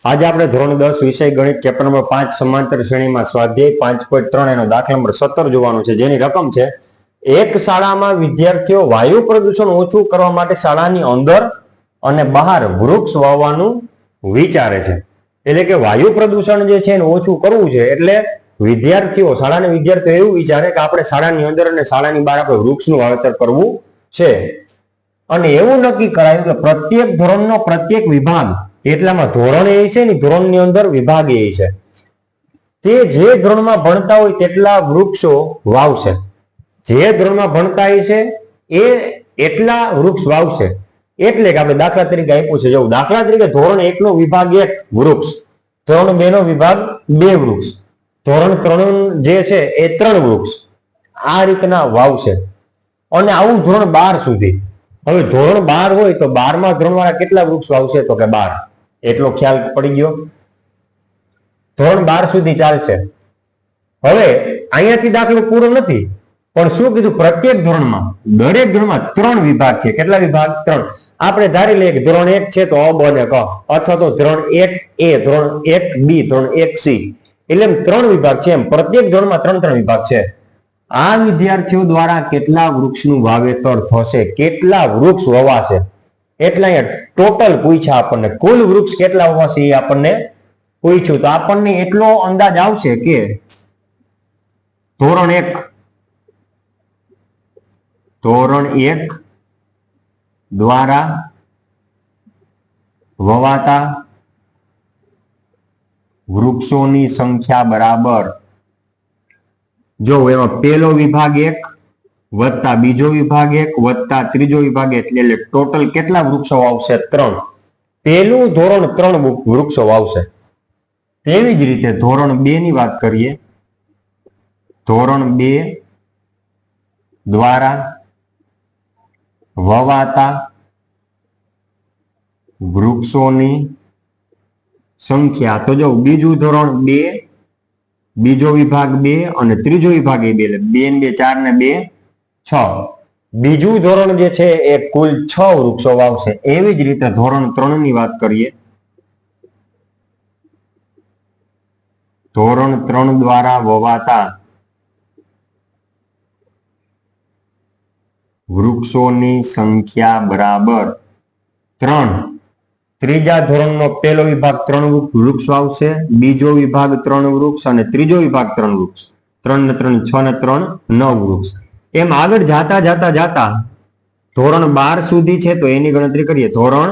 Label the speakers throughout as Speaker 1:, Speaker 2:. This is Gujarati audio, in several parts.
Speaker 1: આજે આપણે ધોરણ 10 વિષય ગણિત ચેપ્ટર નંબર 5 સમાંતર શ્રેણીમાં સ્વાધ્યાય 5.3 એનો દાખલા નંબર 17 જોવાનું છે, જેની રકમ છે એક શાળામાં વિદ્યાર્થીઓ વાયુ પ્રદૂષણ ઓછું કરવા માટે શાળાની અંદર અને બહાર વૃક્ષ વાવવાનું વિચારે છે. એટલે કે વાયુ પ્રદૂષણ જે છે એને ઓછું કરવું છે, એટલે વિદ્યાર્થીઓ શાળાના વિદ્યાર્થીઓ એવું વિચારે કે આપણે શાળાની અંદર અને શાળાની બહાર આપણે વૃક્ષનું વાવેતર કરવું છે. અને એવું નક્કી કરાયું કે પ્રત્યેક ધોરણનો પ્રત્યેક વિભાગ, એટલામાં ધોરણ એ છે ને ધોરણની અંદર વિભાગ એ છે, તે જે ધોરણમાં ભણતા હોય તેટલા વૃક્ષો વાવશે. જે ધોરણમાં ભણતા છે એ એટલા વૃક્ષ વાવશે. એટલે કે આપણે દાખલા તરીકે આપ્યું છે, જો દાખલા તરીકે ધોરણ 1 નો વિભાગ 1 વૃક્ષ, ધોરણ 2 નો વિભાગ 2 વૃક્ષ, ધોરણ 3 જે છે એ 3 વૃક્ષ આ રીતના વાવશે. અને આવું ધોરણ 12 સુધી. હવે ધોરણ 12 હોય તો 12મા ધોરણ વાળા કેટલા વૃક્ષ વાવશે? તો કે 12. એટલો ખ્યાલ પડી ગયો. ધોરણ 12 સુધી ચાલશે. હવે અહીંયાથી દાખલો પૂરો નથી, પણ શું કીધું? પ્રત્યેક ધોરણમાં, દરેક ધોરણમાં 3 વિભાગ છે. કેટલા વિભાગ? 3. આપણે ધારી લઈએ કે ધોરણ 1 છે તો અ, બ ને ક, અથવા તો ધોરણ 1 A, ધોરણ 1 B, ધોરણ 1 C, એટલે એમ 3 વિભાગ છે. એમ પ્રત્યેક ધોરણમાં 3 વિભાગ છે. આ વિદ્યાર્થીઓ દ્વારા કેટલા વૃક્ષનું વાવેતર થશે, કેટલા વૃક્ષ વવાશે, એટલા અહીંયા ટોટલ પૂછ્યા આપણને. કુલ વૃક્ષ કેટલા વવાશે એ આપણને પૂછ્યું. તો આપણને એટલો અંદાજ આવશે કે ધોરણ 1 દ્વારા વવાતા વૃક્ષોની સંખ્યા બરાબર, જો એમાં પહેલો વિભાગ 1 વત્તા બીજો વિભાગ 1 વત્તા ત્રીજો વિભાગ 1, એટલે ટોટલ કેટલા વૃક્ષો વાવશે? 3. પહેલું ધોરણ 3 વૃક્ષો વાવશે. તેવી જ રીતે ધોરણ 2 ની વાત કરીએ. ધોરણ 2 દ્વારા વવાતા વૃક્ષોની સંખ્યા, તો જો બીજું ધોરણ 2, બીજો વિભાગ 2 અને ત્રીજો વિભાગ 2, એટલે 2 ને 2 4 ને 2 6. બીજું ધોરણ જે છે એ કુલ 6 વૃક્ષો વાવશે. એવી જ રીતે ધોરણ 3 ની વાત કરીએ. ધોરણ 3 દ્વારા વવાતા વૃક્ષોની સંખ્યા બરાબર 3. ત્રીજા ધોરણનો પહેલો વિભાગ 3 વૃક્ષ વાવશે, બીજો વિભાગ 3 વૃક્ષ અને ત્રીજો વિભાગ 3 વૃક્ષ. 3 ને 3 6 ને 3 9 વૃક્ષ. એમ આગળ જાતા ધોરણ 12 સુધી છે તો એની ગણતરી કરીએ. ધોરણ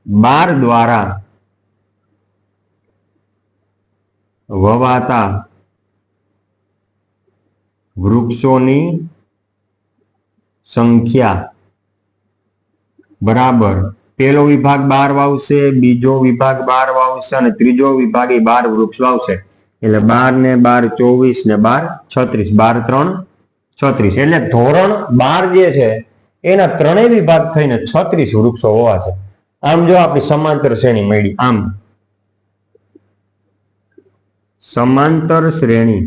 Speaker 1: 12 દ્વારા વવાતા વૃક્ષોની સંખ્યા બરાબર, પહેલો વિભાગ 12 વાવશે, બીજો વિભાગ 12 વાવશે અને ત્રીજો વિભાગ 12 વૃક્ષ વાવશે. એટલે 12 ને 12 24 ને 12 36, 12 3 36. એટલે ધોરણ 12 જે છે એના 3 વિભાગ થઈને 36 વૃક્ષો હોવાશે. આમ જો આપણી સમાંતર શ્રેણી મળી. આમ સમાંતર શ્રેણી,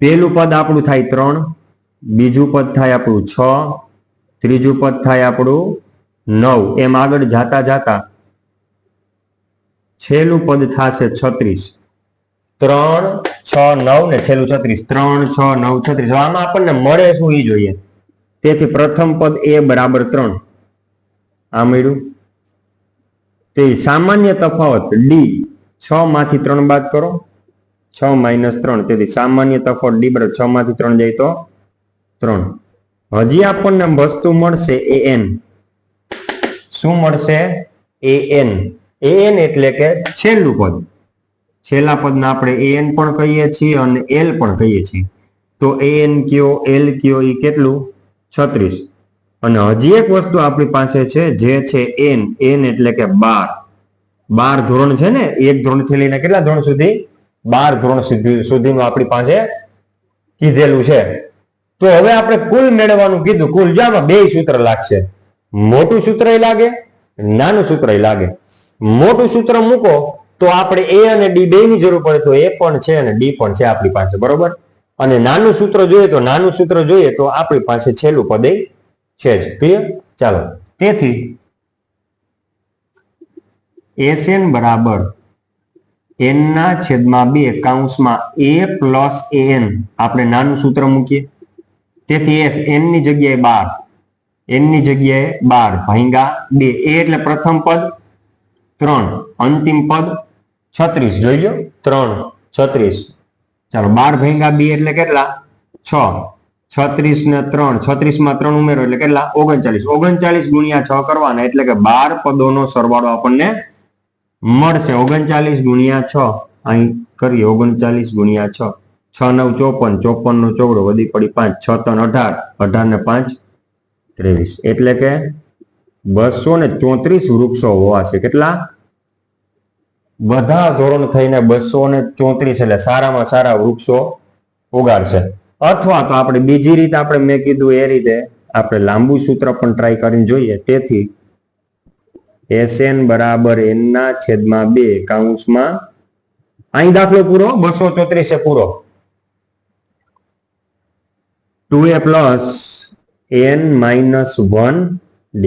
Speaker 1: પહેલું પદ આપણું થાય 3, બીજું પદ થાય આપણું 6, ત્રીજું પદ થાય આપણું 9. એમ આગળ જાતા છેલ્લું પદ થશે 36. 3 6 9 ને છેલ્લું 36. 3 6 9 36. આમાં આપણને મળે શું એ જોઈએ. તેથી પ્રથમ પદ A બરાબર 3 આ મળ્યું. તે સામાન્ય તફાવત D, 6 માંથી 3 બાદ કરો, 6 માઇનસ 3. તેથી સામાન્ય તફાવત D બરાબર 6 માંથી 3 જાય તો 3. હજી આપણને વસ્તુ મળશે an. શું મળશે? an. an એટલે કે છેલ્લું પદ. છેલ્લા પદને આપણે an પણ કહીએ છીએ અને l પણ કહીએ છીએ. તો an કયો, l કયો, એ કેટલું? 36. અને હજી એક વસ્તુ આપણી પાસે છે જે છે n. n એટલે કે 12. 12 ધોરણ છે ને, એક ધોરણ થી લઈને કેટલા ધોરણ સુધી? 12 ધોરણ સુધીનું આપણી પાસે કીધેલું છે. તો હવે આપણે કુલ મેળવવાનું કીધું. કુલ જામાં 2 સૂત્ર લાગશે. મોટું સૂત્ર લાગે, નાનું સૂત્ર લાગે. મોટું સૂત્ર મૂકો તો આપણે A અને D બેની જરૂર પડે, તો A પણ છે અને D પણ છે આપણી પાસે, બરોબર. અને નાનું સૂત્ર જોઈએ તો આપણી પાસે છેલ્લું પદ છે જ. ક્લિયર? ચાલો તેથી SN બરાબર n ના છેદમાં 2 કૌંસમાં a પ્લસ an આપણે નાનું સૂત્ર મૂકીએ. તેથી s n ની જગ્યાએ 12, n ની જગ્યાએ 12 ભાંગ્યા 2. a એટલે પ્રથમ પદ 3, અંતિમ પદ 36. જોઈ લો 3 36. ચાલો 12 ભાંગ્યા 2 એટલે કેટલા? 6. 36 ને 3, 36 માં 3 ઉમેરો એટલે કેટલા? 39. 39 ગુણ્યા 6 કરવાના એટલે કે 12 પદોનો સરવાળો આપણને મળશે. 39 ગુણ્યા 6 અહીં કરીએ. 39 ગુણ્યા 6, 6 9 54, 54 નો ચોગડો વધી પડી 5, 6 3 18, 18 ને 5 23. એટલે કે 234 વૃક્ષો હોવાશે. કેટલા? બધા ધોરણ થઈને 234 એટલે સારામાં સારા વૃક્ષો ઉગાડશે. અથવા તો આપણે બીજી રીતે આપણે મેં કીધું એ રીતે આપણે લાંબુ સૂત્ર પણ ટ્રાય કરીને જોઈએ. તેથી SN બરાબર n ના છેદમાં 2 કૌંસમાં અહીં દાખલો પૂરો 234 એ પૂરો 2a plus n minus 1d.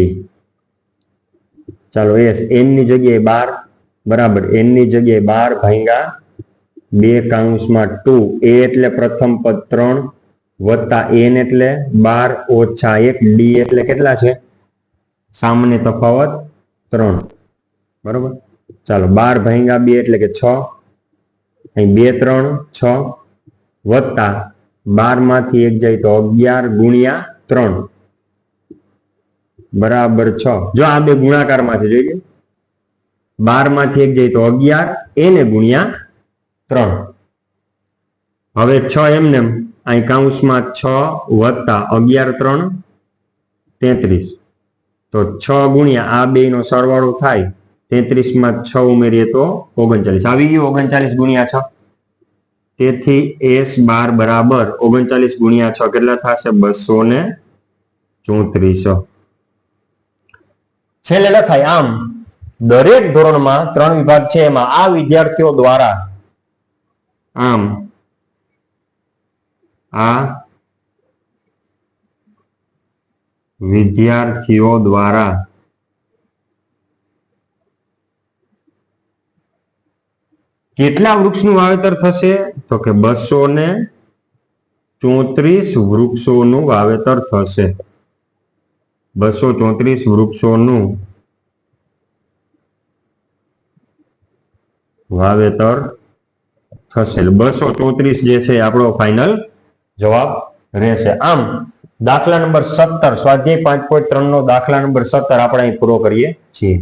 Speaker 1: ચાલો s n ની જગ્યાએ 12 બરાબર n ની જગ્યાએ 12 ભાંગ્યા 2 કૌંસમાં 2 a એટલે પ્રથમ પદ 3 વત્તા n એટલે 12 ઓછા 1 d એટલે કેટલા છે? સામાન્ય તફાવત 3 બરોબર. ચાલો 12 ભાંગ્યા 2 એટલે કે 6, અહીં 2 3 6 વત્તા 12 માંથી 1 જાય તો 11 ગુણ્યા 3 બરાબર 6. જો આ બે ગુણાકારમાં છે જોઈએ. 12 માંથી 1 જાય તો 11 એને ગુણ્યા 3. હવે 6 એમને અહીં કૌંસમાં 6 વત્તા 11 3 33. તો 6 ગુણ્યા આ બે નો સરવાળો થાય 33 માં 6 ઉમેરીએ તો 39. આવી ગયું 39 ગુણ્યા 6. તેથી S બાર બરાબર 39 ગુણ્યા 6 કેટલા થશે? 234. છેલ્લે લખાય. આમ દરેક ધોરણમાં 3 વિભાગ છે એમાં આ વિદ્યાર્થીઓ દ્વારા કેટલા વૃક્ષનું વાવેતર થશે? તો કે 234 વૃક્ષોનું વાવેતર થશે. 234 વૃક્ષોનું વાવેતર થશે. 234 જે છે આપણો ફાઇનલ જવાબ રહેશે. આમ દાખલા નંબર 17 સ્વાધ્યાય 5.3 નો દાખલા નંબર 17 આપણે અહીં પૂરો કરીએ છીએ.